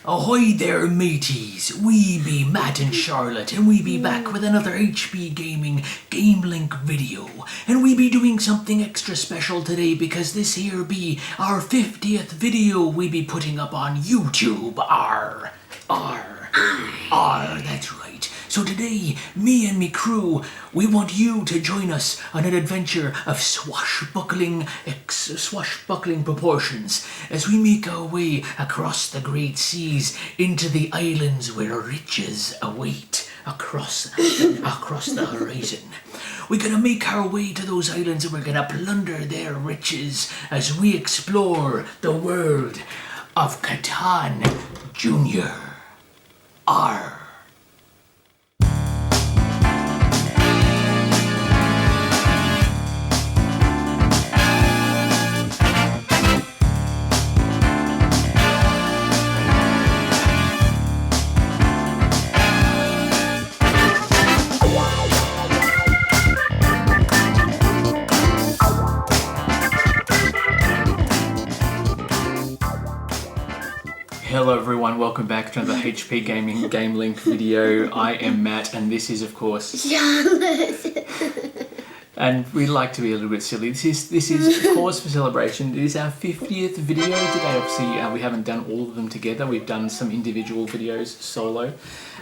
Ahoy there, mateys! We be Matt and Charlotte, and we be back with another HP Gaming GameLINK video. And we be doing something extra special today because this here be our 50th video we be putting up on YouTube. That's right. So today, me and me crew, we want you to join us on an adventure of swashbuckling proportions as we make our way across the great seas into the islands where riches await across the horizon. We're gonna make our way to those islands and we're gonna plunder their riches as we explore the world of Catan Junior. Hello everyone, welcome back to another HP Gaming GameLINK video. I am Matt and this is of course Charlotte. And we like to be a little bit silly. This is cause for celebration. It is our 50th video today. Obviously we haven't done all of them together. We've done some individual videos solo,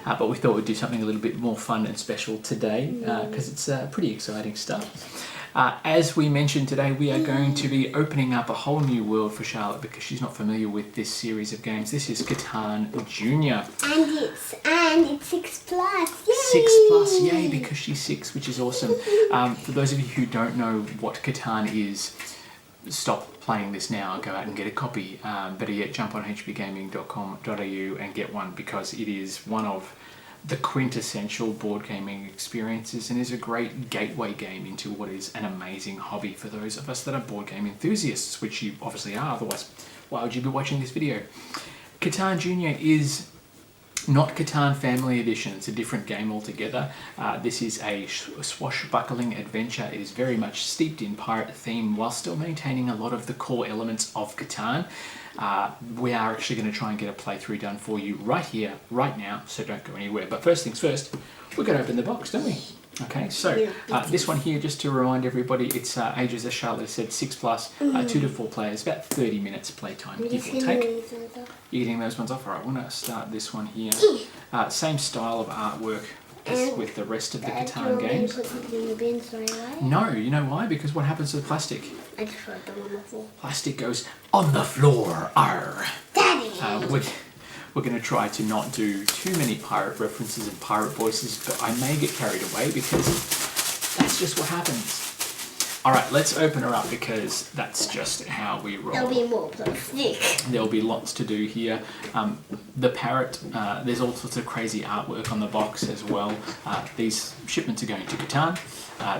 but we thought we'd do something a little bit more fun and special today because it's pretty exciting stuff. As we mentioned today, we are going to be opening up a whole new world for Charlotte because she's not familiar with this series of games. This is Catan Junior. And it's 6 plus. Yay! 6 plus, yay, because she's 6, which is awesome. For those of you who don't know what Catan is, stop playing this now and go out and get a copy. Better yet, jump on hpgaming.com.au and get one because it is one of the quintessential board gaming experiences and is a great gateway game into what is an amazing hobby for those of us that are board game enthusiasts, which you obviously are, otherwise why would you be watching this video? Catan Junior is not Catan Family Edition, it's a different game altogether. This is a swashbuckling adventure. It is very much steeped in pirate theme while still maintaining a lot of the core elements of Catan. We are actually going to try and get a playthrough done for you right here, right now, so don't go anywhere. But first things first, we're going to open the box, don't we? Okay, so this one here, just to remind everybody, it's ages, as Charlotte said, 6 plus, 2 to 4 players, about 30 minutes playtime, give or take. You're getting those ones off? Alright, I want to start this one here. Same style of artwork as with the rest of the Catan games. Put something in the bin straight away? No, you know why? Because what happens to the plastic? I just wrote them on the floor. Plastic goes on the floor. Daddy! We're going to try to not do too many pirate references and pirate voices, but I may get carried away because that's just what happens. Alright, let's open her up because that's just how we roll. There'll be more plastic. There'll be lots to do here. The parrot, there's all sorts of crazy artwork on the box as well. These shipments are going to Catan.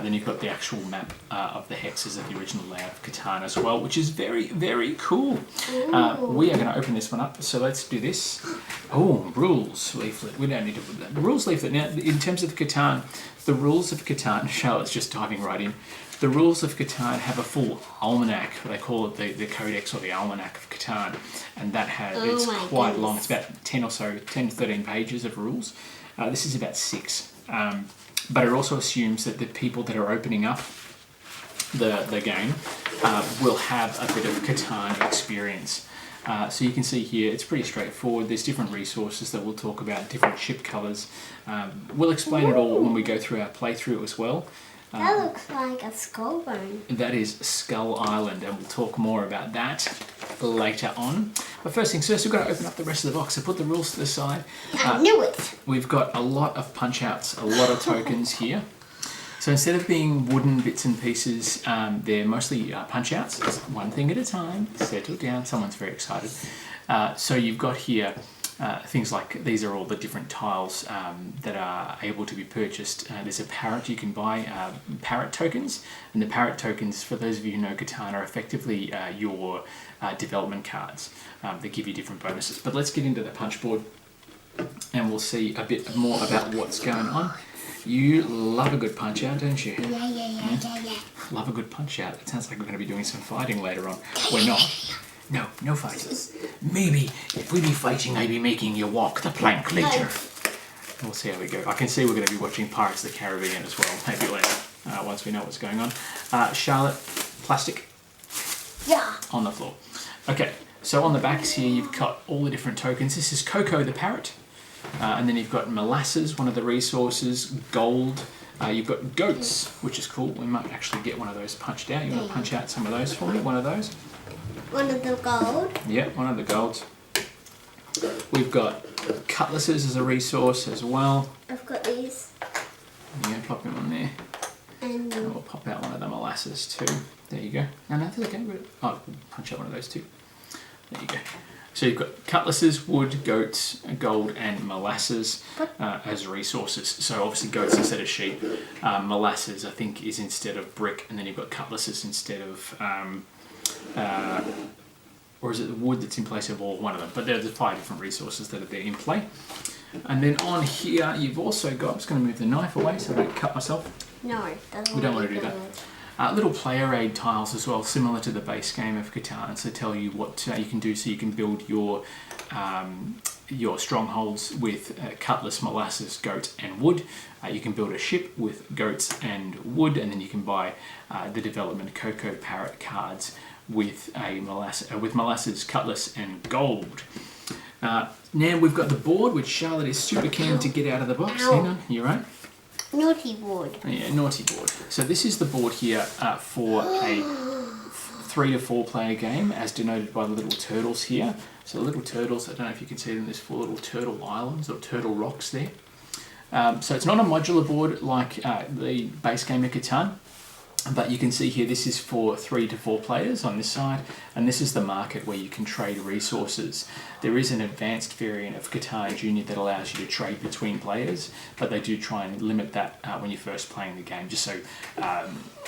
Then you've got the actual map of the hexes of the original layout of Catan as well, which is very, very cool. We are going to open this one up, so let's do this. Oh, rules leaflet. We don't need to put that. The rules leaflet. Now, in terms of Catan, the rules of Catan, Charlotte's just diving right in. The rules of Catan have a full almanac. They call it the Codex or the Almanac of Catan, and that has it's quite long. It's about 10 or so, 10 to 13 pages of rules. This is about 6. But it also assumes that the people that are opening up the game will have a bit of Catan experience. So you can see here, it's pretty straightforward. There's different resources that we'll talk about, different ship colours. We'll explain it all when we go through our playthrough as well. That looks like a skull bone. That is Skull Island, and we'll talk more about that later on. But first things first, we've got to open up the rest of the box. So put the rules to the side. I knew it. We've got a lot of punch outs, a lot of tokens here. So instead of being wooden bits and pieces, they're mostly punch outs. It's one thing at a time. Settle down. Someone's very excited. So you've got here things like these are all the different tiles that are able to be purchased. There's a parrot you can buy, parrot tokens, and the parrot tokens, for those of you who know Catan, are effectively your development cards that give you different bonuses. But let's get into the punch board and we'll see a bit more about what's going on. You love a good punch out, don't you? Yeah. Love a good punch out. It sounds like we're going to be doing some fighting later on. We're not. No fighting. Maybe if we be fighting, I be making you walk the plank later. We'll see how we go. I can see we're going to be watching Pirates of the Caribbean as well, maybe later, once we know what's going on. Charlotte, plastic Yeah. on the floor. Okay, so on the backs here you've got all the different tokens. This is Coco the parrot. And then you've got molasses, one of the resources, gold. You've got goats, which is cool. We might actually get one of those punched out. You want to punch out some of those for me? One of those? One of the gold. Yeah, one of the golds. We've got cutlasses as a resource as well. I've got these. Yeah, pop them on there. And We'll pop out one of the molasses too. There you go. No, that's okay. Oh, punch out one of those too. There you go. So you've got cutlasses, wood, goats, gold, and molasses as resources. So obviously goats instead of sheep. Molasses, I think, is instead of brick, and then you've got cutlasses instead of, or is it the wood that's in place of all one of them? But there's 5 different resources that are there in play. And then on here, you've also got. I'm just going to move the knife away so I don't cut myself. no, We don't want to do that. Little player aid tiles as well, similar to the base game of Catan, so tell you what you can do, so you can build your strongholds with cutlass, molasses, goat, and wood. You can build a ship with goats and wood, and then you can buy the development Coco Parrot cards with molasses, cutlass, and gold. Now we've got the board, which Charlotte is super keen to get out of the box. Ow. Hang on, you right? Naughty board. Yeah, naughty board. So this is the board here for a 3 to 4 player game, as denoted by the little turtles here. So the little turtles, I don't know if you can see them, there's 4 little turtle islands or turtle rocks there. So it's not a modular board like the base game of Catan, but you can see here this is for 3 to 4 players on this side, and this is the market where you can trade resources. There is an advanced variant of Catan Junior that allows you to trade between players, but they do try and limit that when you're first playing the game, just so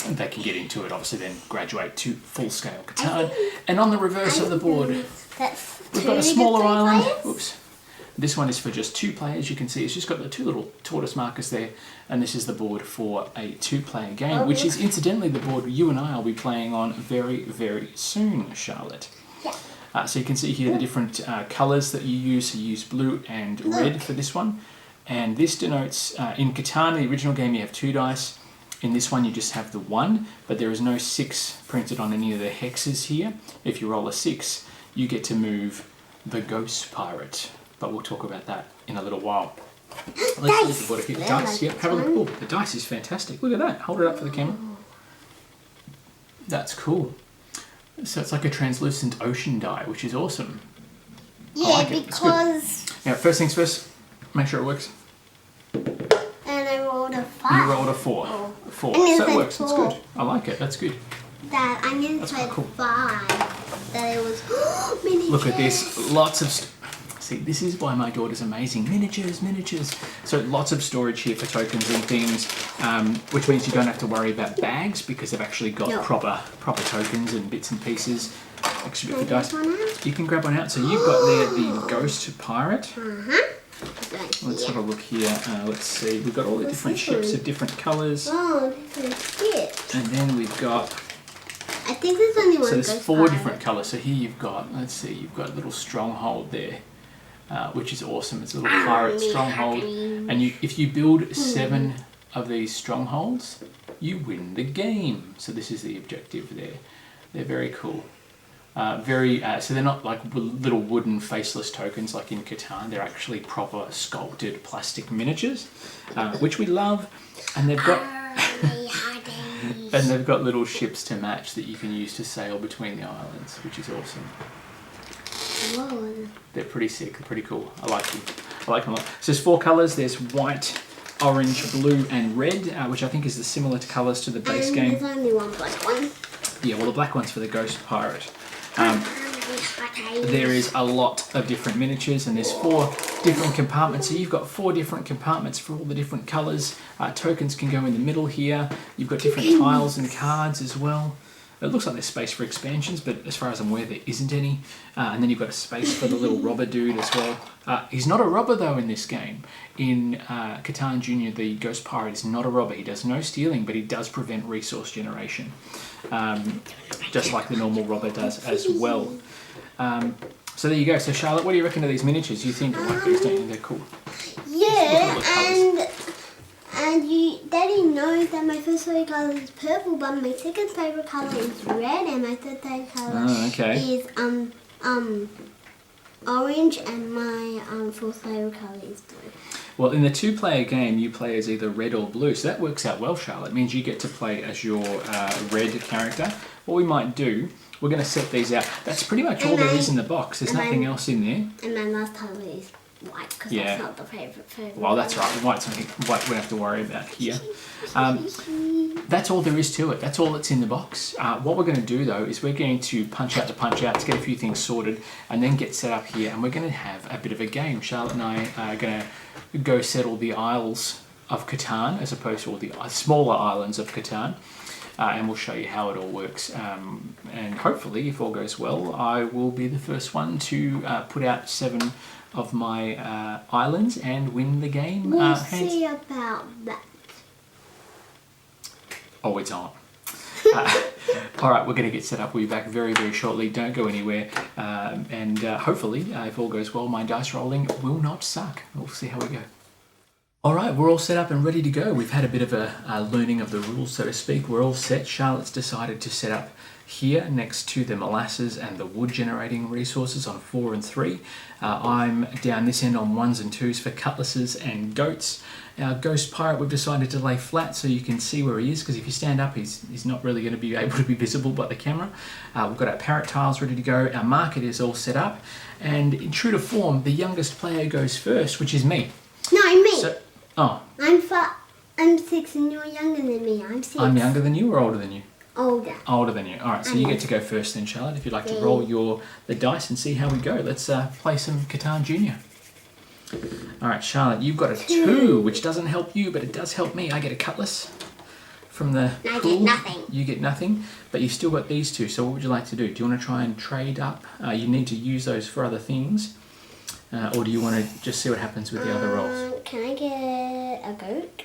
they can get into it, obviously then graduate to full-scale Catan. And on the reverse of the board, we've got a smaller island. Oops. This one is for just 2 players. You can see it's just got the 2 little tortoise markers there, and this is the board for a 2-player game, which is incidentally the board you and I will be playing on very, very soon, Charlotte. Yeah. So you can see here the different colours that you use. So you use blue and red for this one, and this denotes, in Catan, the original game, you have 2 dice. In this one you just have the 1, but there is no 6 printed on any of the hexes here. If you roll a 6, you get to move the ghost pirate. But we'll talk about that in a little while. Let's leave the board here. Dice, yep, have a look. Oh, the dice is fantastic. Look at that. Hold it up for the camera. That's cool. So it's like a translucent ocean die, which is awesome. Yeah, like because... Now, first things first, make sure it works. And I rolled a 5. You rolled a 4. 4. And So it's it a works. That's 4. good. I like it. That's good. That I mean, That's it's like cool. 5. That it was miniatures. Look at this. Lots of... See, this is why my daughter's amazing. Miniatures, miniatures. So lots of storage here for tokens and things, which means you don't have to worry about bags because they've actually got proper tokens and bits and pieces. Extra bit of dice. You can grab one out. So you've got there the ghost pirate. Let's have a look here. Let's see. We've got all the different ships of different colours. Oh, different ships. And then we've got... I think there's only one. So there's ghost 4 pirate. different colours. So here you've got, let's see, you've got a little stronghold there. Which is awesome. It's a little pirate stronghold, and if you build 7 of these strongholds, you win the game. So this is the objective there. They're very cool. So they're not like little wooden faceless tokens like in Catan. They're actually proper sculpted plastic miniatures, which we love, and they've got and they've got little ships to match that you can use to sail between the islands, which is awesome. Whoa. They're pretty sick, they're pretty cool. I like them. I like them a lot. So there's 4 colours. There's white, orange, blue, and red, which I think is the similar colours to the base game. There's only one black one. Yeah, well the black one's for the ghost pirate. There is a lot of different miniatures, and there's 4 different compartments. So you've got 4 different compartments for all the different colours. Tokens can go in the middle here. You've got different tiles and cards as well. It looks like there's space for expansions, but as far as I'm aware, there isn't any. And then you've got a space for the little robber dude as well. He's not a robber, though, in this game. In Catan Junior, the Ghost Pirate is not a robber. He does no stealing, but he does prevent resource generation, just like the normal robber does as well. So there you go. So Charlotte, what do you reckon of these miniatures? You think like these, don't you? They're cool. Yeah, Look at all the Daddy knows that my first favorite colour is purple, but my second favorite colour is red, and my third favorite colour is orange, and my fourth favorite colour is blue. Well, in the 2-player game, you play as either red or blue, so that works out well, Charlotte. It means you get to play as your red character. What we might do, we're going to set these out. That's pretty much all there is in the box. There's nothing else in there. And my last colour is white, because that's not the favorite. Well, that's right. White's something white we don't have to worry about here. That's all there is to it. That's all that's in the box. What we're going to do, though, is we're going to punch out to get a few things sorted, and then get set up here, and we're going to have a bit of a game. Charlotte and I are going to go settle the isles of Catan, as opposed to all the smaller islands of Catan. And we'll show you how it all works. And hopefully, if all goes well, I will be the first one to put out 7 of my islands and win the game. We'll see about that. Oh, it's on. All right, we're going to get set up. We'll be back very, very shortly. Don't go anywhere. And hopefully, if all goes well, my dice rolling will not suck. We'll see how we go. All right, we're all set up and ready to go. We've had a bit of a learning of the rules, so to speak. We're all set. Charlotte's decided to set up here next to the molasses and the wood generating resources on 4 and 3. I'm down this end on 1s and 2s for cutlasses and goats. Our ghost pirate we've decided to lay flat so you can see where he is, because if you stand up he's not really going to be able to be visible by the camera. We've got our parrot tiles ready to go. Our market is all set up, and in true to form, the youngest player goes first, which is me. No, me. So, oh. I'm 6 and you're younger than me. I'm 6. I'm younger than you or older than you? Older. Older than you. All right, so you get to go first then, Charlotte, if you'd like to roll the dice and see how we go. Let's play some Catan Junior. All right, Charlotte, you've got a 2, which doesn't help you, but it does help me. I get a cutlass from the I pool. get nothing. You get nothing, but you've still got these 2. So what would you like to do? Do you want to try and trade up? You need to use those for other things. Or do you want to just see what happens with the other rolls? Can I get a goat?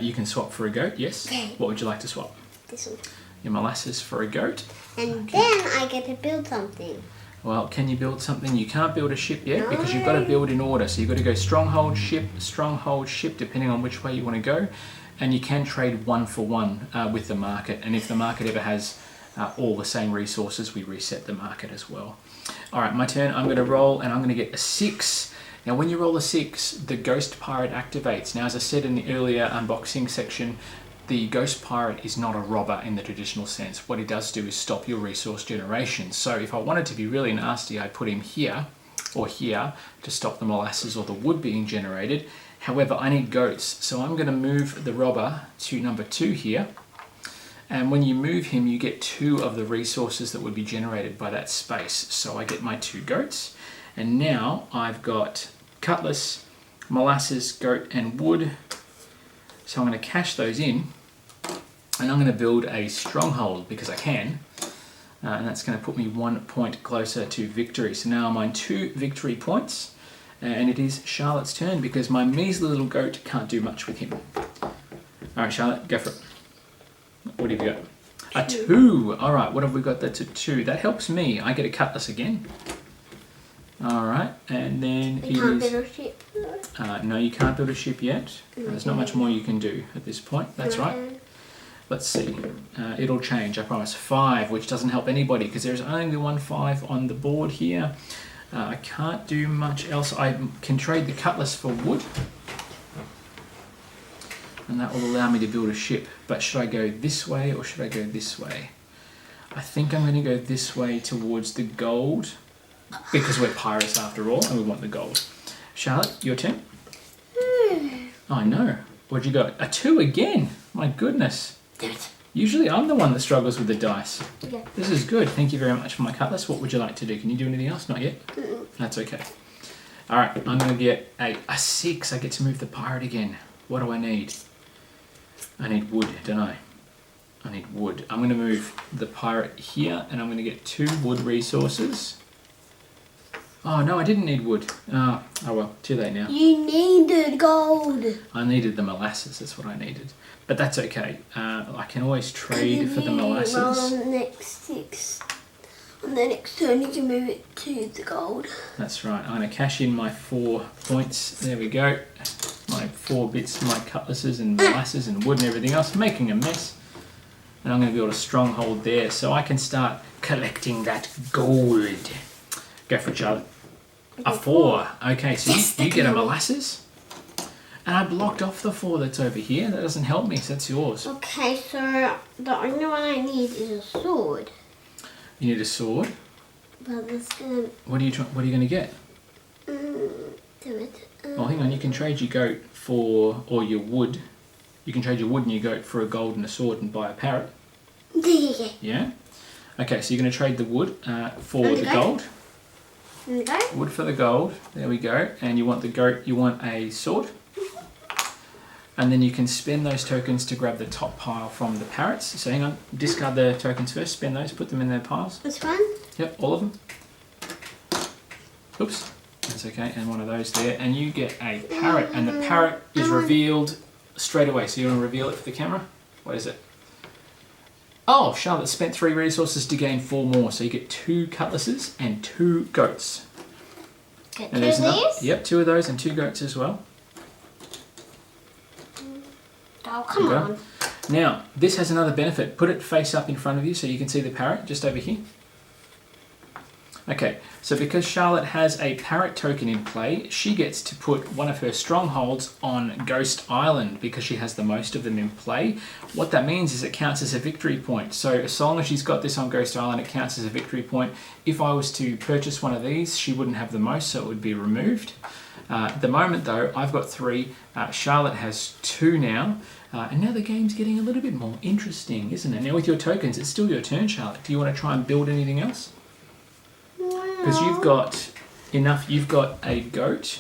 You can swap for a goat, yes. Okay. What would you like to swap? This one. Your molasses for a goat. And then I get to build something. Well, can you build something? You can't build a ship yet because you've got to build in order. So you've got to go stronghold, ship, depending on which way you want to go. And you can trade 1 for 1 with the market. And if the market ever has all the same resources, we reset the market as well. All right, my turn. I'm going to roll and I'm going to get a 6. Now, when you roll a 6, the Ghost Pirate activates. Now, as I said in the earlier unboxing section, the Ghost Pirate is not a robber in the traditional sense. What he does do is stop your resource generation. So if I wanted to be really nasty, I'd put him here or here to stop the molasses or the wood being generated. However, I need goats, so I'm going to move the robber to number 2 here. And when you move him, you get 2 of the resources that would be generated by that space. So I get my 2 goats. And now I've got cutlass, molasses, goat, and wood. So I'm going to cash those in. And I'm going to build a stronghold because I can. And that's going to put me 1 point closer to victory. So now I'm on 2 victory points. And it is Charlotte's turn because my measly little goat can't do much with him. Alright, Charlotte, go for it. What have you got? A 2. Alright, what have we got that's a 2? That helps me. I get a cutlass again. Alright, and then You can't build a ship. no, you can't build a ship yet. There's not much more you can do at this point. That's right. Let's see. It'll change, I promise. 5, which doesn't help anybody because there's only the 1 5 on the board here. I can't do much else. I can trade the cutlass for wood. And that will allow me to build a ship. But should I go this way or should I go this way? I think I'm going to go this way towards the gold. Because we're pirates after all and we want the gold. Charlotte, your turn. Oh no. What'd you got? A 2 again. My goodness. Usually I'm the one that struggles with the dice. Okay. This is good. Thank you very much for my cutlass. What would you like to do? Can you do anything else? Not yet? That's okay. Alright, I'm going to get a 6. I get to move the pirate again. What do I need? I need wood, don't I? I need wood. I'm going to move the pirate here and I'm going to get 2 wood resources. Oh no, I didn't need wood. Oh well, too late now. You needed gold. I needed the molasses, that's what I needed. But that's okay. I can always trade for the molasses. Next 6. On the next turn, you can move it to the gold. That's right. I'm going to cash in my 4 points. There we go. My 4 bits, my cutlasses and molasses and wood and everything else, making a mess. And I'm going to build a stronghold there so I can start collecting that gold. Go for it, Charlotte. A 4. Okay, so you get a molasses. And I blocked off the 4 that's over here. That doesn't help me, so that's yours. Okay, so the only one I need is a sword. You need a sword. But that's gonna... What are you going to get? Do it. Well, hang on. You can trade your goat for, or your wood. You can trade your wood and your goat for a gold and a sword and buy a parrot. Yeah? Okay, so you're going to trade the wood for the gold. Wood for the gold. There we go. And you want the goat, you want a sword. And then you can spend those tokens to grab the top pile from the parrots. So hang on, discard the tokens first, spend those, put them in their piles. Which one? Yep, all of them. Oops, that's okay, and one of those there. And you get a parrot, and the parrot is revealed straight away. So you want to reveal it for the camera? What is it? Oh, Charlotte spent 3 resources to gain 4 more. So you get 2 cutlasses and 2 goats. Get and 2 of these? Yep, 2 of those and 2 goats as well. Oh, come on. Now, this has another benefit. Put it face up in front of you so you can see the parrot just over here. Okay, so because Charlotte has a parrot token in play, she gets to put one of her strongholds on Ghost Island because she has the most of them in play. What that means is it counts as a victory point. So as long as she's got this on Ghost Island, it counts as a victory point. If I was to purchase one of these, she wouldn't have the most, so it would be removed. At the moment though, I've got 3. Charlotte has 2 now. And now the game's getting a little bit more interesting, isn't it? Now with your tokens, it's still your turn, Charlotte. Do you want to try and build anything else? Because you've got enough, you've got a goat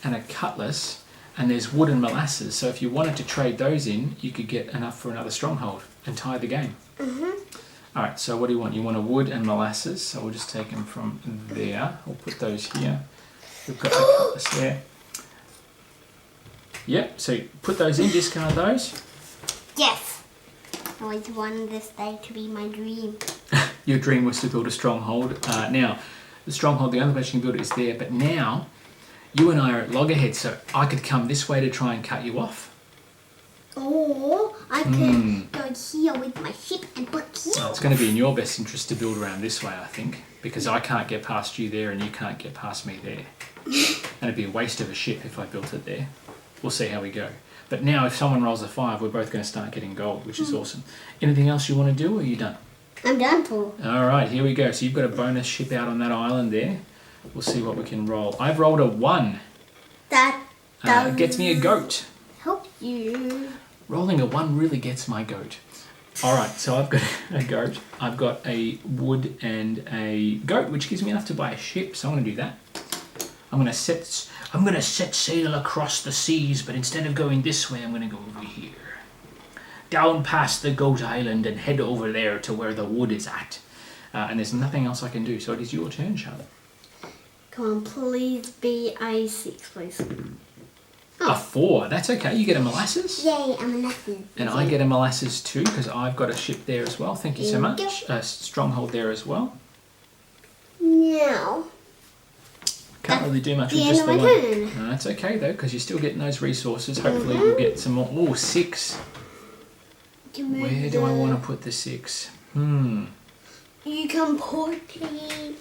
and a cutlass, and there's wood and molasses. So if you wanted to trade those in, you could get enough for another stronghold and tie the game. All right, so what do you want? You want a wood and molasses. So we'll just take them from there. We'll put those here. We've got the cutlass there. Yep, so put those in, discard those. Yes. I always wanted this day to be my dream. Your dream was to build a stronghold. Now, the stronghold, the only place you can build it is there, but now you and I are at loggerheads, so I could come this way to try and cut you off. Or I could go here with my ship and put you. It's going to be in your best interest to build around this way, I think, because I can't get past you there and you can't get past me there. And it'd be a waste of a ship if I built it there. We'll see how we go. But now if someone rolls a 5, we're both going to start getting gold, which is awesome. Anything else you want to do, or are you done? I'm done, Paul. All right, here we go. So you've got a bonus ship out on that island there. We'll see what we can roll. I've rolled a 1. That gets me a goat. Help you. Rolling a 1 really gets my goat. All right, so I've got a goat. I've got a wood and a goat, which gives me enough to buy a ship. So I'm going to do that. I'm going to set sail across the seas, but instead of going this way, I'm going to go over here. Down past the Goat Island and head over there to where the wood is at. And there's nothing else I can do, so it is your turn, Charlotte. Come on, please be a 6, please. A 4, that's okay. You get a molasses. Yay, a molasses. And I get a molasses too, because I've got a ship there as well. Thank you so much. A stronghold there as well. Now. Can't really do much with just the 1. No, that's okay though, because you're still getting those resources. Hopefully we'll get some more. Oh, 6. Where do I want to put the 6? You can put it...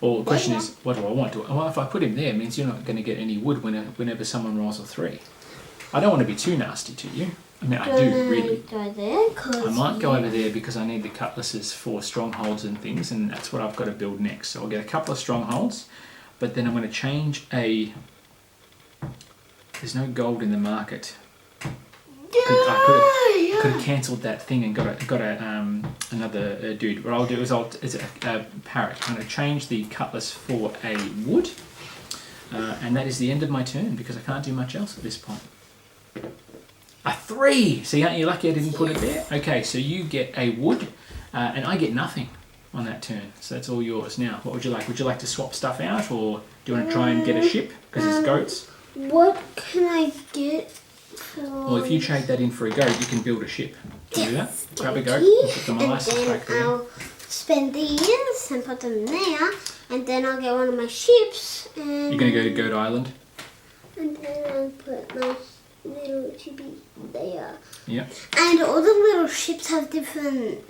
Well, the question is, what do I want? Well, if I put him there, it means you're not going to get any wood whenever someone rolls a 3. I don't want to be too nasty to you. I mean, I do, really. Go there, I might go over there because I need the cutlasses for strongholds and things, and that's what I've got to build next. So I'll get a couple of strongholds, but then I'm going to change a... There's no gold in the market. I could have cancelled that thing and got another dude. What I'll do is it's a parrot. I'm going to change the cutlass for a wood, and that is the end of my turn because I can't do much else at this point. A 3! See, aren't you lucky I didn't put it there? Okay, so you get a wood, and I get nothing on that turn. So that's all yours. Now, what would you like? Would you like to swap stuff out, or do you want to try and get a ship because it's goats? What can I get? Well, if you trade that in for a goat, you can build a ship. Can you do that? Grab a goat and put the molasses back there. spend these and put them there, and then I'll get one of my ships. And You're going to go to Goat Island? And then I'll put my little chibi there. Yeah. And all the little ships have different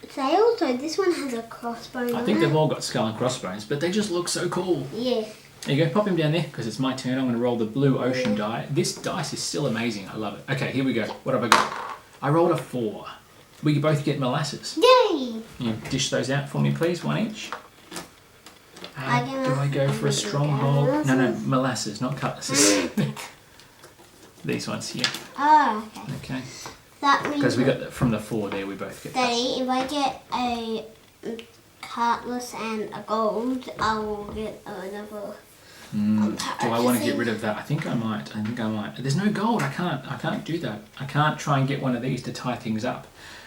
sails. So this one has a crossbow. I think they've all got skull and crossbones, but they just look so cool. Yeah. There you go, pop him down there, because it's my turn. I'm going to roll the blue ocean die. This dice is still amazing. I love it. Okay, here we go. What have I got? I rolled a 4. We can both get molasses. Yay! You dish those out for me, please, one each. Do I go for a stronghold? No, molasses, not cutlasses. These ones here. Oh, okay. Okay. That means Because we got from the 4 there, we both get. Daddy, if I get a cutlass and a gold, I will get another. Do I want to get rid of that? I think I might. There's no gold. I can't do that. I can't try and get one of these to tie things up.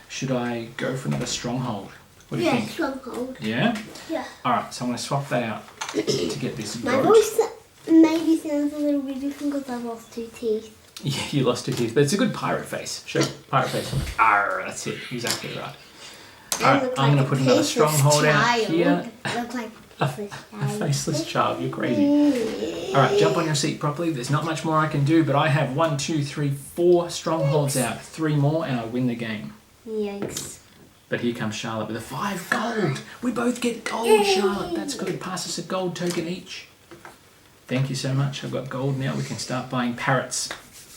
Should I go for another stronghold? What do you think? Stronghold. Yeah? Yeah. Alright, so I'm going to swap that out to get this My goat. voice maybe sounds a little bit different because I've lost 2 teeth. Yeah, you lost 2 teeth, but it's a good pirate face. Show pirate face. Arr, that's it. Exactly right. Alright, I'm going to put another stronghold out here. Look like A faceless child, you're crazy. Alright, jump on your seat properly. There's not much more I can do, but I have 1, 2, 3, 4 strongholds out. 3 more and I win the game. Yikes. But here comes Charlotte with a 5 gold. We both get gold, Charlotte. That's good. Pass us a gold token each. Thank you so much. I've got gold now. We can start buying parrots.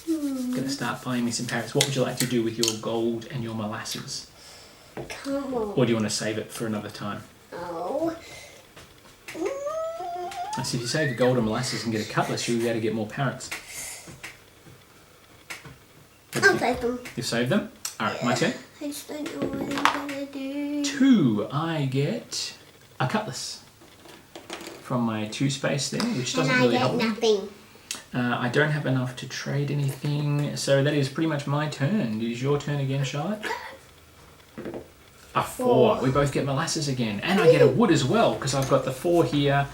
Gonna start buying me some parrots. What would you like to do with your gold and your molasses? Come on. Or do you want to save it for another time? Oh. So if you save the gold and molasses and get a cutlass, you'll be able to get more parrots. I'll save them. You've saved them? Alright, my turn. I just don't know what I'm gonna do. 2, I get a cutlass from my 2 space there, which doesn't really help me. And I get nothing. I don't have enough to trade anything, so that is pretty much my turn. It is your turn again, Charlotte. A 4. We both get molasses again. And I get a wood as well, because I've got the 4 here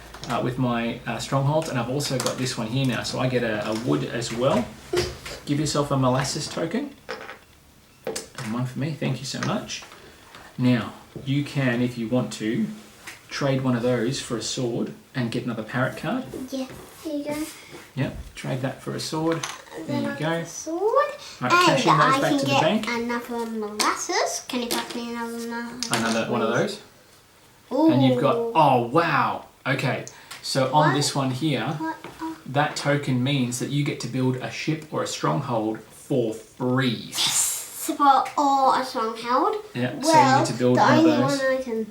with my strongholds, and I've also got this one here now, so I get a wood as well. Give yourself a molasses token. And 1 for me, thank you so much. Now, you can, if you want to, trade one of those for a sword and get another parrot card. Yeah, here you go. Yep, trade that for a sword. There you go. Sword. Right, cash in those back to the bank. Another molasses. Can you pass me Another one of those. Ooh. And you've got, oh wow. Okay, so on this one here, that token means that you get to build a ship or a stronghold for free. Or a stronghold. Yeah, Well, so you get to build one of those. The only one I can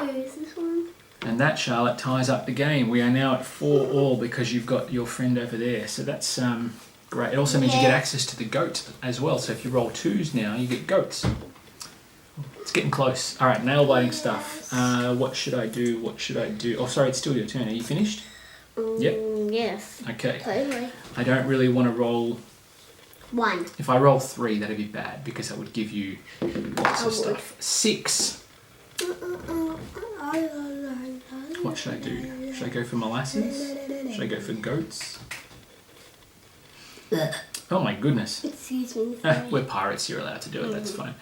do is this one. And that, Charlotte, ties up the game. We are now at 4 all because you've got your friend over there. So that's great. It also means you get access to the goat as well. So if you roll 2s now, you get goats. It's getting close. All right, nail biting stuff. What should I do? What should I do? Oh, sorry, it's still your turn. Are you finished? Yep. Yes. Okay. Totally. I don't really want to roll... 1. If I roll 3, that'd be bad because that would give you lots of stuff. 6. What should I do? Should I go for molasses? Should I go for goats? Oh my goodness. Excuse me. We're pirates, you're allowed to do it, that's fine.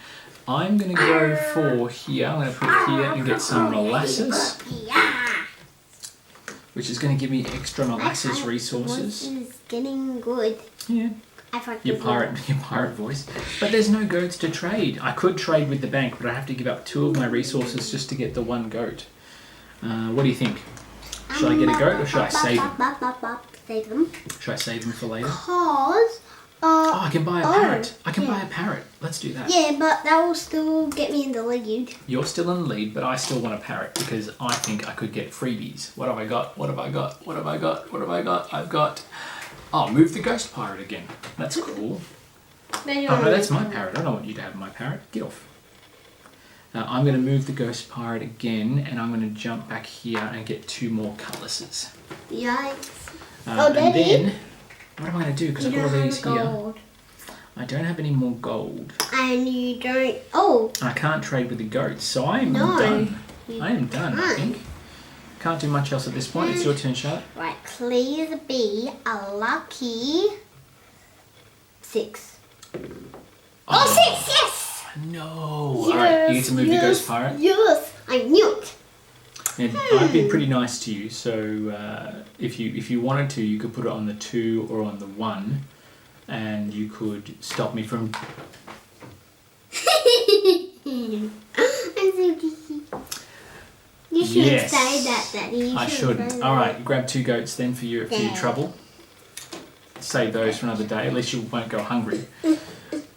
I'm going to go for here, I'm going to put it here and get some molasses. Which is going to give me extra molasses resources. This is getting good. Yeah. Your pirate voice. But there's no goats to trade. I could trade with the bank, but I have to give up 2 of my resources just to get the 1 goat. What do you think? Should I get a goat or should I save them? Save them. Should I save them for later? Because... oh, I can buy a parrot. I can buy a parrot. Let's do that. Yeah, but that will still get me in the lead. You're still in the lead, but I still want a parrot because I think I could get freebies. What have I got? What have I got? What have I got? What have I got? I've got... Oh, move the ghost pirate again. That's cool. Oh, no, that's my parrot. I don't want you to have my parrot. Get off. I'm going to move the ghost pirate again, and I'm going to jump back here and get 2 more cutlasses. Yikes. And then, what am I going to do? Because I've got all these here. I don't have any more gold. And you don't... Oh. I can't trade with the goats, so I am done. I am done, I think. Can't do much else at this point. It's your turn, Charlotte. Right, please be a lucky 6. Oh, 6, yes! No. Alright, you get to move the ghost pirate. Yes, I knew it. And I've been pretty nice to you, so if you wanted to, you could put it on the 2 or on the 1, and you could stop me from... I'm so cheeky. You should say that, Daddy. I shouldn't. Alright, grab 2 goats then for your trouble. Save those for another day, at least you won't go hungry.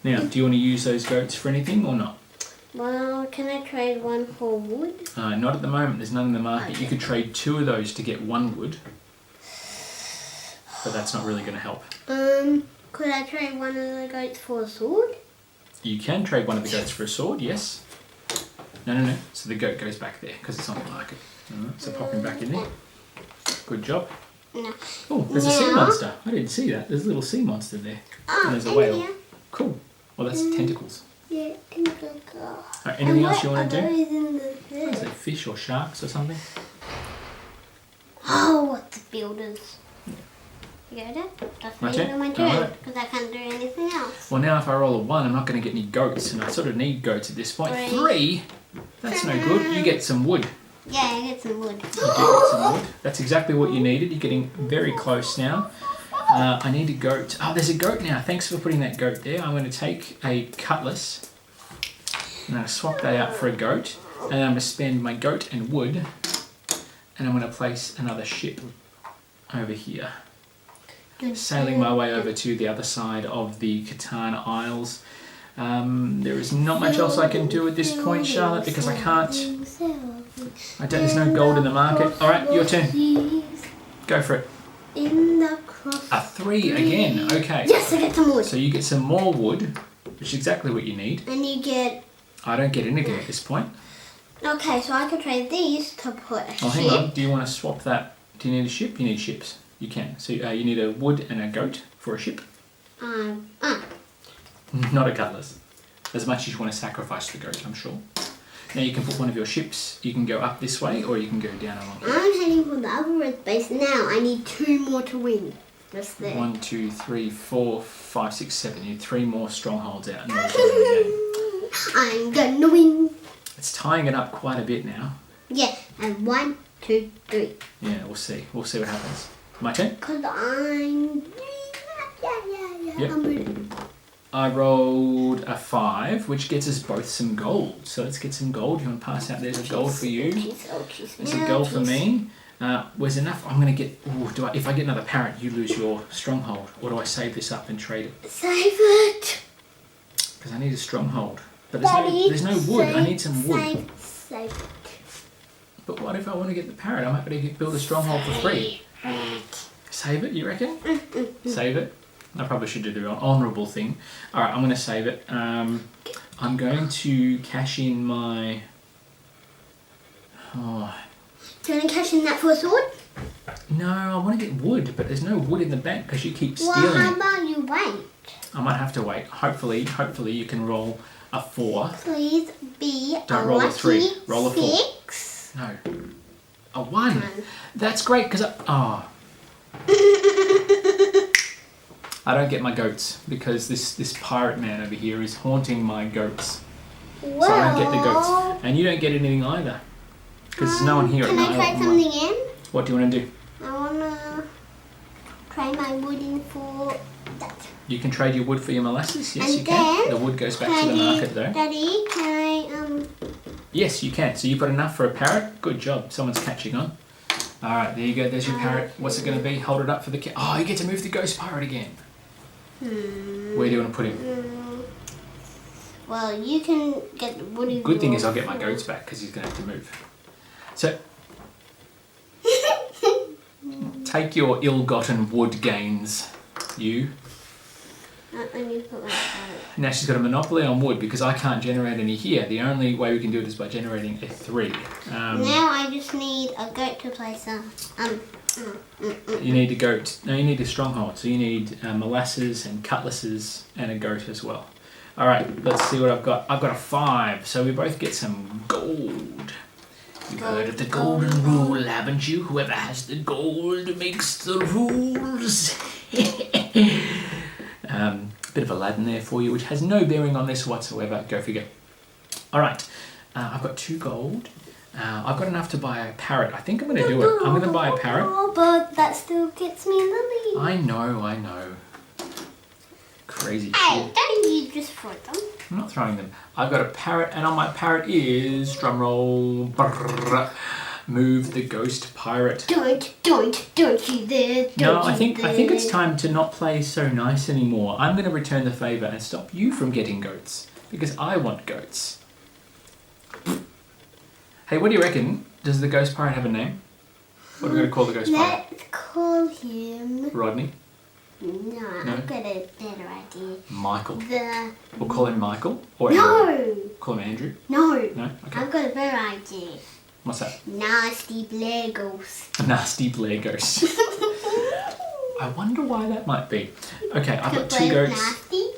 Now, do you want to use those goats for anything or not? Well, can I trade 1 for wood? Not at the moment, there's none in the market. Okay. You could trade 2 of those to get 1 wood, but that's not really going to help. Could I trade 1 of the goats for a sword? You can trade 1 of the goats for a sword, yes. No. So the goat goes back there because it's on the market. Alright, so pop him back in there. Good job. No. Oh, there's a sea monster. I didn't see that. There's a little sea monster there. Oh, and there's a whale. Cool. Well, that's tentacles. Yeah, tentacles. Alright, anything else you want to do? In the Is it fish or sharks or something? Oh, what's builders? You got it? That's My me turn? my turn, Alright. because I can't do anything else. Well, now if I roll a 1, I'm not going to get any goats, and I sort of need goats at this point. 3? That's no good. You get some wood. Yeah, I get some wood. You do get some wood. That's exactly what you needed. You're getting very close now. I need a goat. Oh, there's a goat now. Thanks for putting that goat there. I'm going to take a cutlass. I'm going to swap that out for a goat. And I'm going to spend my goat and wood. And I'm going to place another ship over here. Sailing my way over to the other side of the Catan Isles. There is not much else I can do at this point, Charlotte, because I can't... there's no gold in the market. Alright, your turn. Go for it. In the cross. A 3 again, okay. Yes, I get some wood. So you get some more wood, which is exactly what you need. And you get... I don't get anything at this point. Okay, so I could trade these to put a ship. Hang on. Do you want to swap that? Do you need a ship? You need ships. You can. So you need a wood and a goat for a ship. Not a cutlass. As much as you want to sacrifice the goat, I'm sure. Now you can put one of your ships. You can go up this way, or you can go down along here. I'm heading for the other red base now. I need 2 more to win. Just there. 1, 2, 3, 4, 5, 6, 7. You need 3 more strongholds out in order to win the game. I'm gonna win. It's tying it up quite a bit now. Yeah, and 1, 2, 3. Yeah, we'll see. We'll see what happens. My turn? Because I'm... Yep. I'm ready. I rolled a 5, which gets us both some gold. So let's get some gold. You want to pass out? There's a gold for you. There's a gold for me. Where's enough? I'm going to get... Ooh, if I get another parrot, you lose your stronghold. Or do I save this up and trade it? Save it. Because I need a stronghold. But there's no wood. I need some wood. Save it. But what if I want to get the parrot? I'm happy to build a stronghold for free. Save it, you reckon? Save it. I probably should do the honourable thing. Alright, I'm going to save it. I'm going to cash in my... Oh. Do you want to cash in that for a sword? No, I want to get wood, but there's no wood in the bank because you keep stealing. Well, how about you wait? I might have to wait. Hopefully you can roll a 4. Please be Don't a roll a lucky 3. Roll a 4. 6. No. A 1. That's great because I don't get my goats because this pirate man over here is haunting my goats. Well, so I don't get the goats. And you don't get anything either. Because there's no one here at night. Can I trade something in? What do you want to do? I want to trade my wood in for that. You can trade your wood for your molasses. Yes, and you can. The wood goes back to the market though. Daddy, can I... Yes, you can. So you've got enough for a parrot. Good job. Someone's catching on. Alright, there you go. There's your parrot. What's it going to be? Hold it up for the cat. Oh, you get to move the ghost pirate again. Where do you want to put him? Well, you can get the woody. Good thing is I'll get my goats back because he's going to have to move. So, take your ill-gotten wood gains, you. Now she's got a monopoly on wood because I can't generate any here. The only way we can do it is by generating a 3. Now I just need a goat to place You need a goat. No, you need a stronghold. So you need molasses and cutlasses and a goat as well. All right, let's see what I've got. I've got a 5, so we both get some gold. You've heard of the golden rule, haven't you? Whoever has the gold makes the rules. Bit of Aladdin there for you, which has no bearing on this whatsoever. Go figure. All right, I've got 2 gold. I've got enough to buy a parrot. I think I'm going to do it. I'm going to buy a parrot. But that still gets me in the lead. I know. Crazy Hey, shit. don't you just throw them? I'm not throwing them. I've got a parrot, and on my parrot is, drumroll, move the ghost pirate. Don't you there. No, I think it's time to not play so nice anymore. I'm going to return the favour and stop you from getting goats, because I want goats. Hey, what do you reckon? Does the ghost pirate have a name? What are we going to call the ghost pirate? Let's call him... Rodney? No, I've got a better idea. Michael. We'll call him Michael? Or No! Andrew? Call him Andrew? No. No? Okay. I've got a better idea. What's that? Nasty Blair Ghost. A nasty Blair ghost. I wonder why that might be. Okay, I've got 2 goats. Nasty?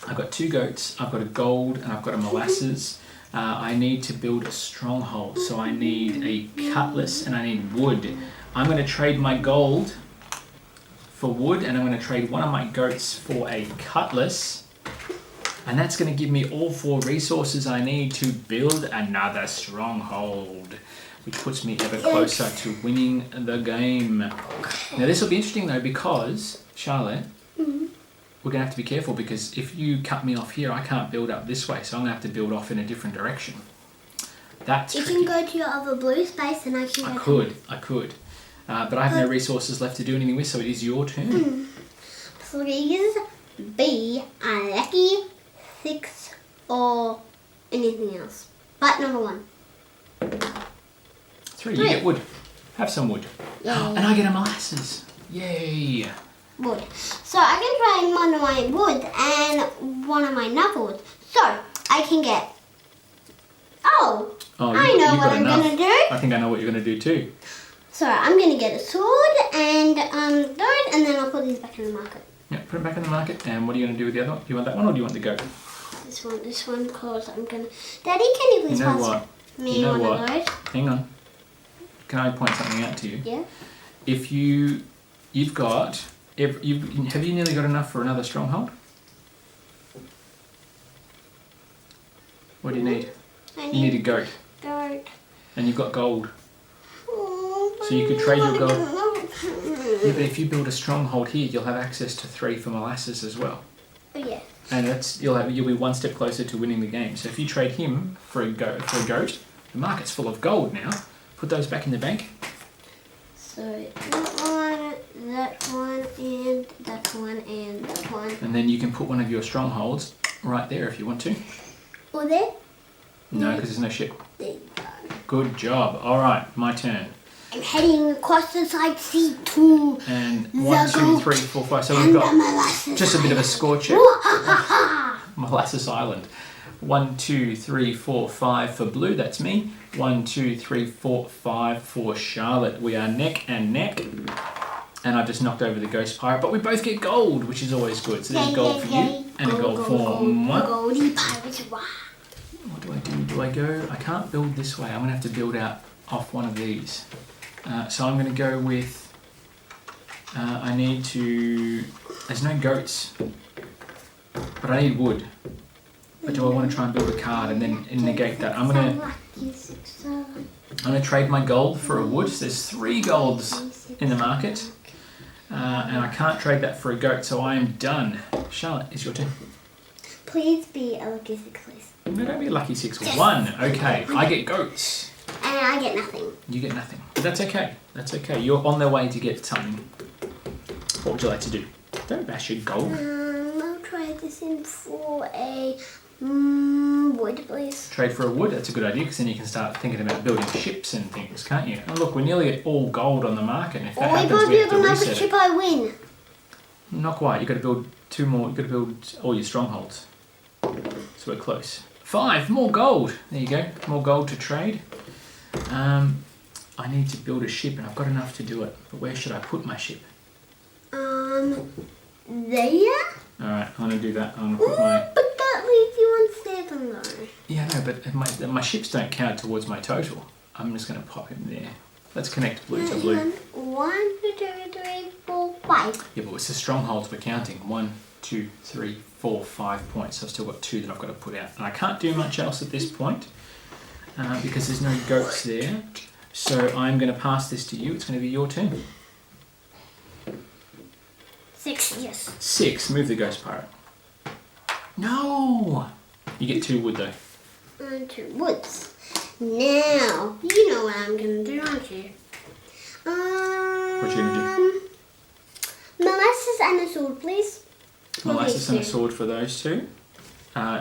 I've got 2 goats. I've got a gold and I've got a molasses. I need to build a stronghold, so I need a cutlass and I need wood. I'm going to trade my gold for wood, and I'm going to trade one of my goats for a cutlass, and that's going to give me all 4 resources I need to build another stronghold, which puts me ever closer to winning the game. Now this will be interesting though, because Charlotte, we're going to have to be careful, because if you cut me off here, I can't build up this way, so I'm going to have to build off in a different direction. That's You tricky. can go to your other blue space and I can go I could. But I have no resources left to do anything with, so it is your turn. Please be a lucky 6 or anything else. But number 1. 3, you get wood. Have some wood. Yay. And I get a molasses. Yay. Wood. So I can try one of my wood and one of my knuckles. So I can get... Oh, I know what I'm going to do. I think I know what you're going to do too. So I'm going to get a sword and third, and then I'll put these back in the market. Yeah, put them back in the market. And what are you going to do with the other one? Do you want that one or do you want the goat? This one, because I'm going to... Daddy, can you please pass me one of those? Hang on. Can I point something out to you? Yeah. If you've got... have you nearly got enough for another stronghold? What do you need? You need a goat. Goat. And you've got gold. Oh, So you could trade your gold. gold. Yeah, but if you build a stronghold here, you'll have access to 3 for molasses as well. Oh, yeah. And you'll be one step closer to winning the game. So if you trade him for a goat, the market's full of gold now. Put those back in the bank. So that one, and that one, and that one. And then you can put one of your strongholds right there if you want to. Or there? No, because there's no ship. There you go. Good job. All right, my turn. I'm heading across the side sea to And the 1, 2, goat 3, 4, 5. So and we've the got molasses just a bit of a island. score check. Wah-ha-ha-ha. Molasses Island. 1, 2, 3, 4, 5 for blue. That's me. 1, 2, 3, 4, 5 for Charlotte. We are neck and neck. And I've just knocked over the ghost pirate, but we both get gold, which is always good. So there's gold for you and a gold for moi. Goldy pirates. Wow. What do I do? Do I go? I can't build this way. I'm going to have to build out off one of these. So I'm going to go with... I need to... There's no goats, but I need wood. But do I want to try and build a card and then negate that? I'm going to trade my gold for a wood. So there's 3 golds in the market. And I can't trade that for a goat, so I am done. Charlotte, it's your turn. Please be a lucky 6, please. No, don't be a lucky 6 or 1. Okay, I get goats. And I get nothing. You get nothing. But that's okay. That's okay. You're on their way to get something. What would you like to do? Don't bash your gold. I'll try this in for a wood, please. Trade for a wood. That's a good idea, because then you can start thinking about building ships and things, can't you? And look, we're nearly at all gold on the market. And if that happens, we have to another reset ship, it. I win. Not quite. You've got to build 2 more. You've got to build all your strongholds. So we're close. 5 more gold. There you go. More gold to trade. I need to build a ship, and I've got enough to do it. But where should I put my ship? There? All right, I'm going to do that. I'm going to put my... But that leaves you on 7 though. Yeah, no, but my ships don't count towards my total. I'm just going to pop him there. Let's connect blue to blue. 1, 2, 3, 4, 5. Yeah, but it's the strongholds we're counting. 1, 2, 3, 4, 5 points. So I've still got 2 that I've got to put out. And I can't do much else at this point because there's no goats there. So I'm going to pass this to you. It's going to be your turn. 6, yes. 6. Move the ghost pirate. No! You get 2 wood though. And 2 woods. Now, you know what I'm going to do, aren't you? What you going to do? Molasses and a sword, please. Molasses and a sword for those 2.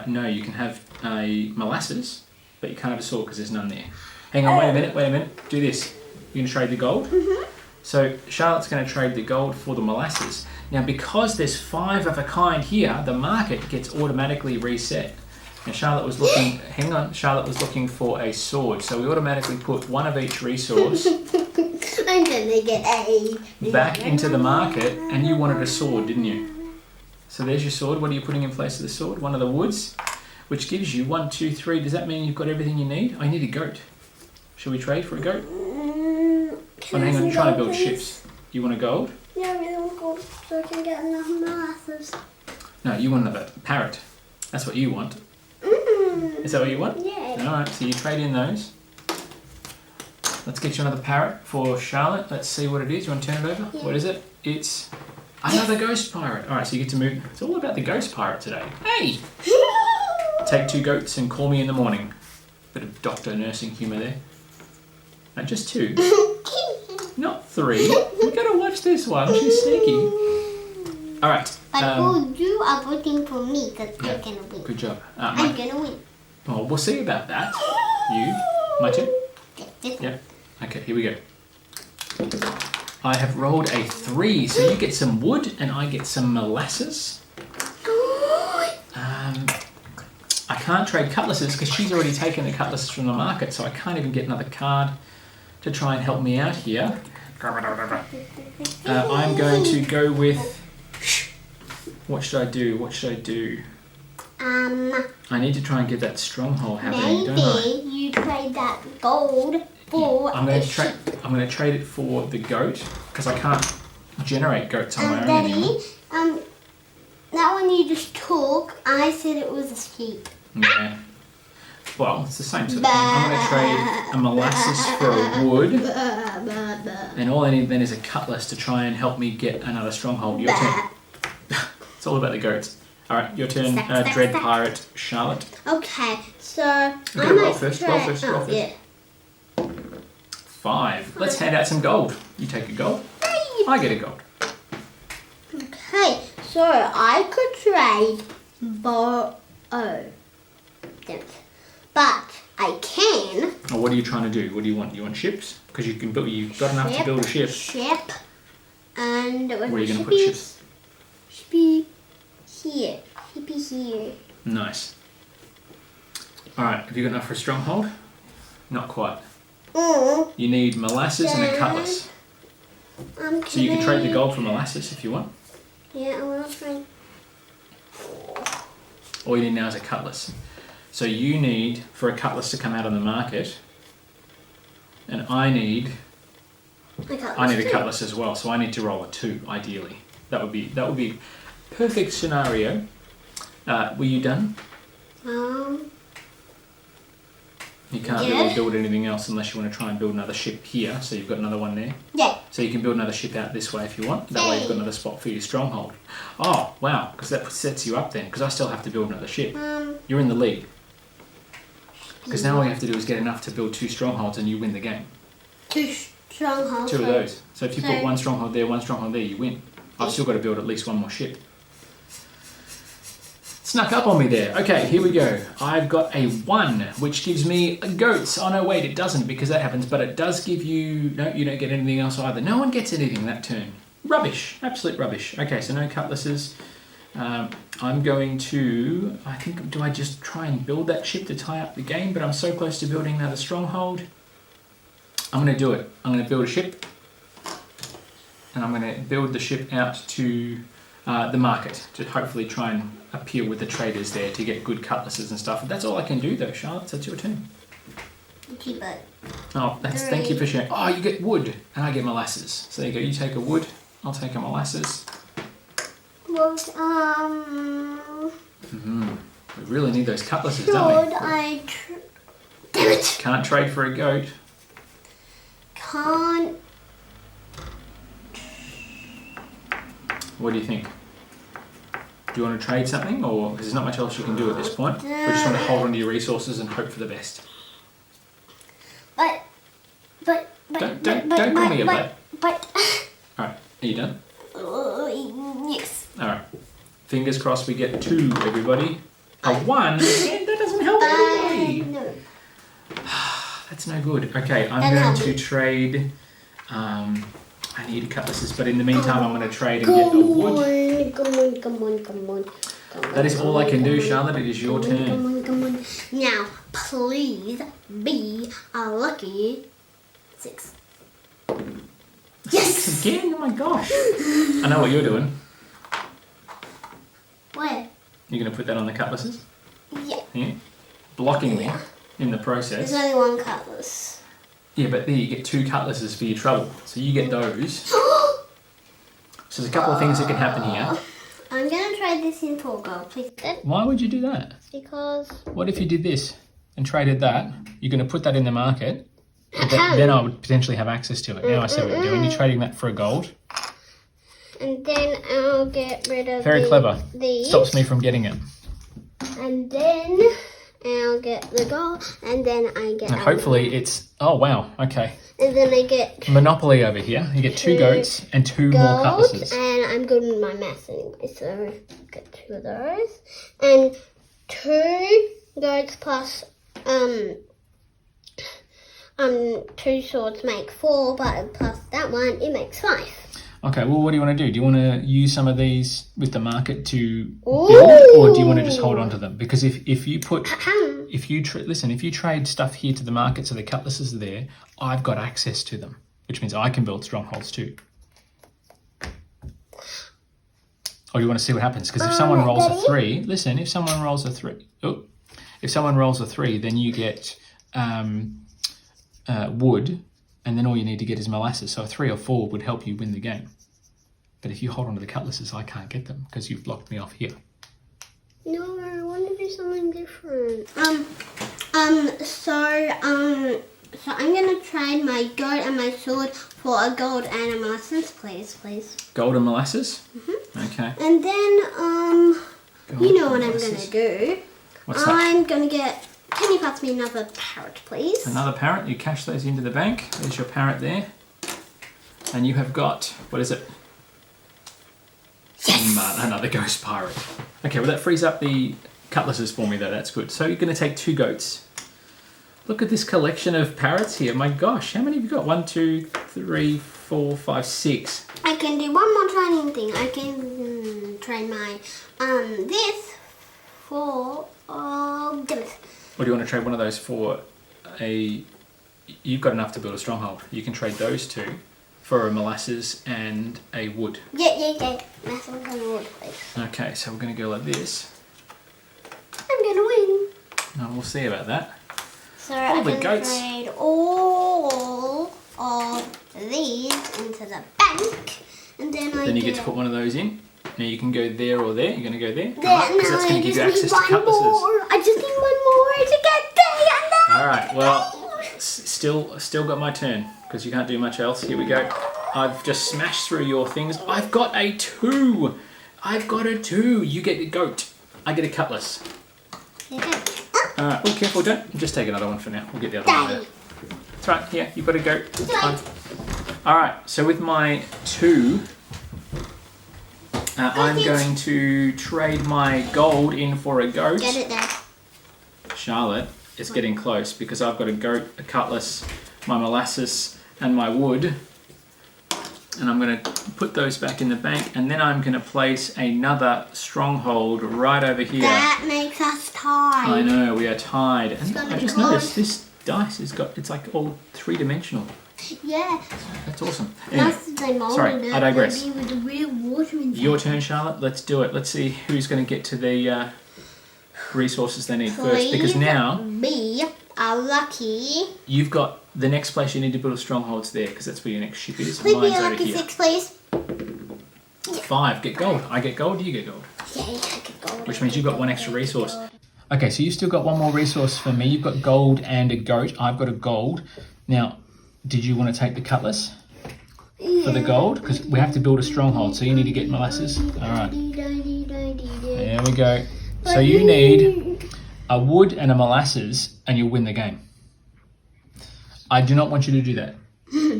No, you can have a molasses, but you can't have a sword because there's none there. Hang on, wait a minute. Do this. You're going to trade the gold? Mm-hmm. So Charlotte's going to trade the gold for the molasses. Now, because there's 5 of a kind here, the market gets automatically reset. Now, Charlotte was looking. Hang on. Charlotte was looking for a sword, so we automatically put 1 of each resource I'm gonna get a back into the market, and you wanted a sword, didn't you? So there's your sword. What are you putting in place of the sword? 1 of the woods, which gives you 1, 2, 3. Does that mean you've got everything you need? I need a goat. Shall we trade for a goat? Oh, hang on. You're trying to build ships. You want a gold? Yeah, I really want gold so I can get enough molasses. No, you want another parrot. That's what you want. Is that what you want? Yeah. Alright, so you trade in those. Let's get you another parrot for Charlotte. Let's see what it is. You want to turn it over? Yeah. What is it? It's another ghost pirate. Alright, so you get to move. It's all about the ghost pirate today. Hey! Take 2 goats and call me in the morning. Bit of doctor nursing humour there. No, just 2. Not 3. We gotta watch this one. She's sneaky. Alright. But all you are voting for me because Yeah, I'm gonna win. good job. I'm gonna win. Well, we'll see about that. You, my turn? This Yeah. Okay, here we go. I have rolled a 3, so you get some wood and I get some molasses. I can't trade cutlasses because she's already taken the cutlasses from the market, so I can't even get another card to try and help me out here. I'm going to go with... What should I do? I need to try and get that stronghold happening, don't I? maybe you trade that gold for I'm going to trade it for the goat because I can't generate goats on my own anymore. Daddy, that one you just took, I said it was a sheep. Yeah. Well, it's the same sort of thing. I'm going to trade a molasses for a wood, and all I need then is a cutlass to try and help me get another stronghold. Your turn. It's all about the goats. All right, your turn, Dread Pirate Charlotte. Okay, so You've got to roll first. Roll first. Yeah. 5. Let's hand out some gold. You take a gold. I get a gold. Okay, so I could trade but I can. Or what are you trying to do? What do you want? You want ships? Because you can build. You've got enough to build a ship. Ship. And Where are you going to put ships? Should be here. Should be here. Nice. All right. Have you got enough for a stronghold? Not quite. You need molasses and a cutlass. So you can trade the gold for molasses if you want. Yeah, I want to trade. All you need now is a cutlass. So you need for a cutlass to come out on the market, and I need a cutlass as well. So I need to roll a 2 ideally. That would be perfect scenario. Were you done? You can't really build anything else unless you want to try and build another ship here. So you've got another one there. Yeah. So you can build another ship out this way if you want. That way you've got another spot for your stronghold. Oh, wow. Because that sets you up then. Because I still have to build another ship. You're in the lead. Because now all you have to do is get enough to build 2 strongholds and you win the game. 2 strongholds. 2 of those. So if you put 1 stronghold there, 1 stronghold there, you win. I've still got to build at least 1 more ship. Snuck up on me there. Okay, here we go. I've got a 1, which gives me goats. Oh no, wait, it doesn't because that happens, but it does give you... No, you don't get anything else either. No one gets anything that turn. Rubbish. Absolute rubbish. Okay, so no cutlasses. I'm going to... I think, do I just try and build that ship to tie up the game? But I'm so close to building another stronghold. I'm going to do it. I'm going to build a ship. And I'm going to build the ship out to the market to hopefully try and appeal with the traders there to get good cutlasses and stuff. That's all I can do though, Charlotte. So it's your turn. Keep it. Oh, thank you for sharing. Oh, you get wood and I get molasses. So there you go. You take a wood, I'll take a molasses. Would, We really need those cutlasses, don't we? Damn it! Can't trade for a goat. Can't. What do you think? Do you want to trade something, or because there's not much else you can do at this point? We just want to hold on to your resources and hope for the best. But. Don't call me a but. Alright, are you done? Yes. Alright. Fingers crossed we get 2, everybody. A 1? Again, that doesn't help anybody. No. That's no good. Okay, I'm going to trade... I need cutlasses, but in the meantime I'm going to trade and get a wood. Come on. That is all I can do, Charlotte. It is your turn. Come on. Now, please be a lucky 6. Yes! Again? Oh my gosh. I know what you're doing. Where? You're going to put that on the cutlasses? Yeah. Blocking me in the process. There's only one cutlass. Yeah, but there you get 2 cutlasses for your trouble. So you get those. So there's a couple of things that can happen here. I'm going to try this in for gold, please. Why would you do that? Because... What if you did this and traded that? You're going to put that in the market. Then I would potentially have access to it. Now I see what you're doing. You're trading that for a gold. And then I'll get rid of Very clever. These. Stops me from getting it. And then I'll get the gold. And then I get... And hopefully it's... Oh, wow. Okay. And then I get... Monopoly over here. You get 2 goats and 2 more cutlasses. And I'm good with my maths anyway, so I get 2 of those. And 2 goats plus 2 swords make 4, but plus that one, it makes 5. Okay, well, what do you want to do? Do you want to use some of these with the market to build, or do you want to just hold on to them? Because if you put, if you trade stuff here to the market so the cutlasses are there, I've got access to them, which means I can build strongholds too. Or do you want to see what happens? Because if someone rolls a 3, listen, if someone rolls a 3, then you get wood. And then all you need to get is molasses. So a 3 or 4 would help you win the game. But if you hold on to the cutlasses, I can't get them because you've blocked me off here. No, I want to do something different. So I'm gonna trade my goat and my sword for a gold and a molasses, please. Gold and molasses? Mm-hmm. Okay. And then you know what molasses. I'm gonna do. What's that? I'm gonna get... Can you pass me another parrot, please? Another parrot. You cash those into the bank. There's your parrot there. And you have got, what is it? Yes! Another ghost pirate. Okay, well that frees up the cutlasses for me though. That's good. So you're going to take 2 goats. Look at this collection of parrots here. My gosh, how many have you got? 1, 2, 3, 4, 5, 6. I can do one more training thing. I can train my this for goodness. Or do you want to trade one of those for a... You've got enough to build a stronghold. You can trade those 2 for a molasses and a wood. Yeah. Molasses and wood, please. Okay, so we're going to go like this. I'm going to win. No, we'll see about that. So I the can goats. trade all of these into the bank. And then you get to put one of those in. Now you can go there or there. You're going to go there? There, Because that's going to give you access to cutlasses. I just need one more to get there. And then Alright, well, still got my turn. Because you can't do much else. Here we go. I've just smashed through your things. I've got a 2. You get a goat. I get a cutlass. Alright, oh careful, don't. Just take another one for now. We'll get the other one later. That's right, here, you've got a goat. Alright, so with my 2... I'm going to trade my gold in for a goat. Get it there. Charlotte is getting close because I've got a goat, a cutlass, my molasses and my wood. And I'm going to put those back in the bank and then I'm going to place another stronghold right over here. That makes us tied. I know, we are tied. And I just noticed this dice it's like all 3-dimensional. Yeah. That's awesome. Anyway, sorry, I digress. With the real water inside. Your turn, Charlotte. Let's do it. Let's see who's going to get to the resources they need first. Because now... be a lucky... You've got the next place you need to build a stronghold's there, because that's where your next ship is. Please Mine's be a over lucky here. 6, please. Yes. 5. Get gold. I get gold, you get gold. Yeah, I get gold. Which means you've got 1 extra resource. Okay, so you've still got 1 more resource for me. You've got gold and a goat. I've got a gold. Now, did you want to take the cutlass for the gold? Because we have to build a stronghold, so you need to get molasses. All right. There we go. So you need a wood and a molasses, and you'll win the game. I do not want you to do that.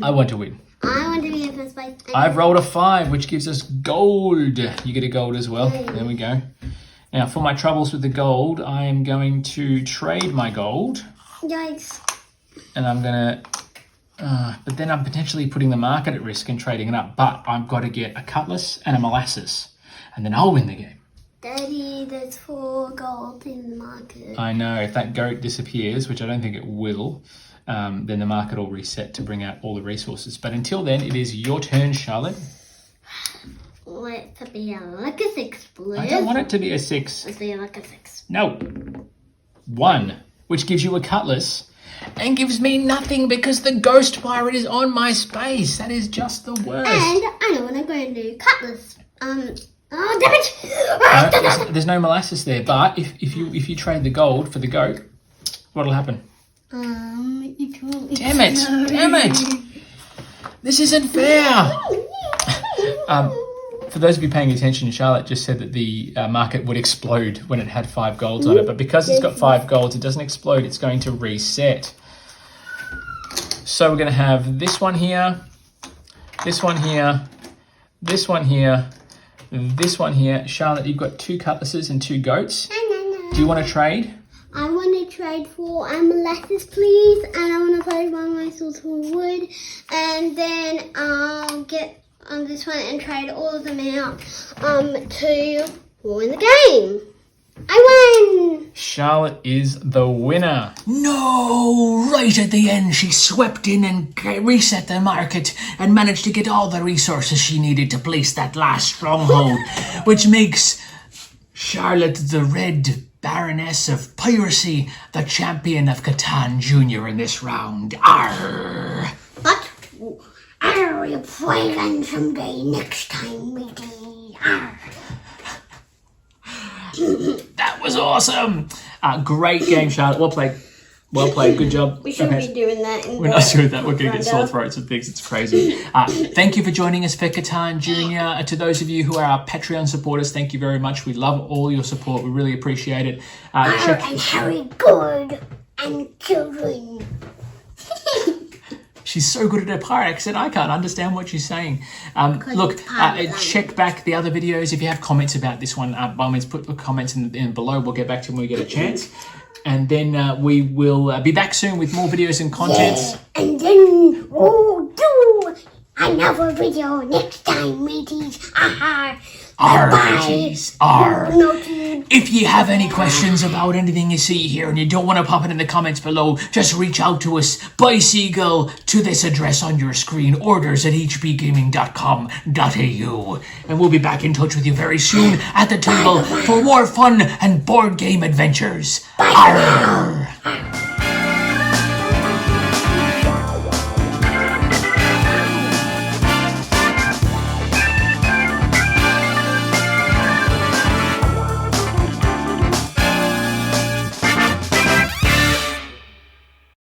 I want to win. I want to be in first place. I've rolled a 5, which gives us gold. You get a gold as well. There we go. Now, for my troubles with the gold, I am going to trade my gold. Yikes. And I'm going to... but then I'm potentially putting the market at risk and trading it up. But I've got to get a cutlass and a molasses. And then I'll win the game. Daddy, there's 4 gold in the market. I know. If that goat disappears, which I don't think it will, then the market will reset to bring out all the resources. But until then, it is your turn, Charlotte. Let it be like a 6, please. I don't want it to be a 6. Let's be like a 6. No. 1, which gives you a cutlass and gives me nothing because the ghost pirate is on my space. That is just the worst. And I don't want to go and do cutlass. Oh, damn it! There's no molasses there, but if you trade the gold for the goat, what'll happen? Damn it! This isn't fair. For those of you paying attention, Charlotte just said that the market would explode when it had 5 golds on it, but because it's got 5 golds, it doesn't explode, it's going to reset. So we're going to have this one here, this one here, this one here, this one here. Charlotte, you've got 2 cutlasses and 2 goats. Do you want to trade? I want to trade for molasses, please, and I want to trade 1 resource for wood, and then I'll get on this one and trade all of them out to win the game. I win! Charlotte is the winner. No! Right at the end, she swept in and reset the market and managed to get all the resources she needed to place that last stronghold, which makes Charlotte the Red Baroness of Piracy the champion of Catan Junior in this round. Arr! But I will play them someday next time, matey. That was awesome. Great game, Charlotte. Well played. Well played. Good job. We shouldn't be doing that. We're not doing that. We're going to get sore throats and things. It's crazy. Thank you for joining us for Catan Junior. To those of you who are our Patreon supporters, thank you very much. We love all your support. We really appreciate it. And Harry Good and children. She's so good at her pirate accent, I can't understand what she's saying. Look, check back the other videos. If you have comments about this one, by all means, put the comments in below. We'll get back to them when we get a chance. And then we will be back soon with more videos and contents. Yeah, and then we'll do another video next time, mateys. Arr, mateys, arr. If you have any questions about anything you see here and you don't want to pop it in the comments below, just reach out to us by Seagull to this address on your screen, orders@hbgaming.com.au. And we'll be back in touch with you very soon at the table for more fun and board game adventures. Arr.